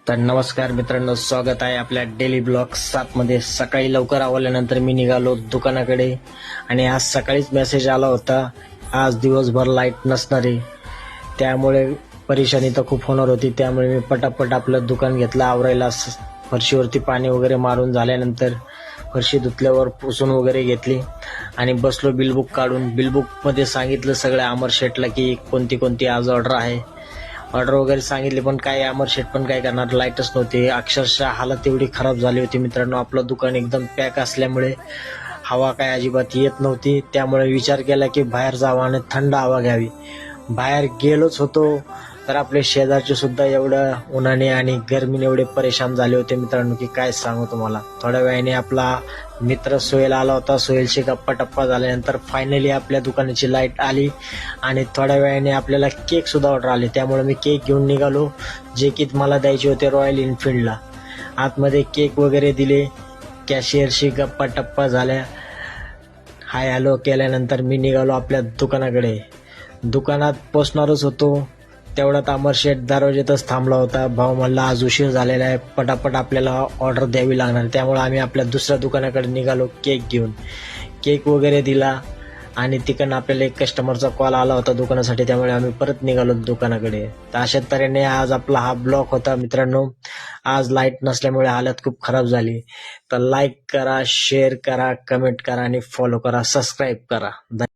तर नमस्कार मित्रांनो, स्वागत आहे आपल्या डेली ब्लॉग 7 मध्ये. सकाळी लवकर आवरल्यानंतर मी निघालो दुकानाकडे आणि आज सकाळीच मेसेज आला होता, आज दिवसभर लाईट नसणार आहे. त्यामुळे परेशानी तर खूप होणार होती. त्यामुळे मी पटापट आपलं दुकान घेतलं आवरायला. फरशीवरती पाणी वगैरे मारून झाल्यानंतर फरशी धुतल्यावर पुसून वगैरे घेतली आणि बसलो बिलबुक काढून. बिलबुकमध्ये सांगितलं सगळं अमर शेटला की कोणती कोणती आज ऑर्डर आहे. ऑर्डर वगैरे सांगितले, पण काय अमर शेट पण काय करणार, लाईटच नव्हती. अक्षरशः हालत एवढी खराब झाली होती मित्रांनो. आपलं दुकान एकदम पॅक असल्यामुळे हवा काय अजिबात येत नव्हती. त्यामुळे विचार केला की बाहेर जावं आणि थंड हवा घ्यावी. बाहेर गेलोच होतो तर आपले शेजारचे सुद्धा एवढं उन्हाने आणि गरमीने एवढे परेशान झाले होते मित्रांनो की काय सांगू तुम्हाला. थोड्या वेळाने आपला मित्र सोहेल आला होता. सोहेलशी गप्पा टप्पा झाल्यानंतर फायनली आपल्या दुकानाची लाईट आली आणि थोड्या वेळाने आपल्याला केक सुद्धा ऑर्डर आले. त्यामुळे मी केक घेऊन निघालो, जे की मला द्यायचे होते रॉयल इनफिल्डला. आतमध्ये केक वगैरे दिले, कॅशियरशी गप्पा टप्पा झाल्या, हाय हॅलो केल्यानंतर मी निघालो आपल्या दुकानाकडे. दुकानात पोचणारच होतो तेवढ्यात अमर शेठ दरवाजेतच थांबला होता. भाऊ म्हणला आज उशीर झालेला आहे, पटापट आपल्याला ऑर्डर द्यावी लागणार. त्यामुळे आम्ही आपल्या दुसऱ्या दुकानाकडे निघालो केक घेऊन. केक वगैरे दिला आणि तिकडनं आपल्याला एक कस्टमरचा कॉल आला होता दुकानासाठी. त्यामुळे आम्ही परत निघालो दुकानाकडे. तर अशा तऱ्हेने आज आपला हा ब्लॉग होता मित्रांनो. आज लाईट नसल्यामुळे हालत खूप खराब झाली. तर लाईक करा, शेअर करा, कमेंट करा आणि फॉलो करा, सबस्क्राईब करा.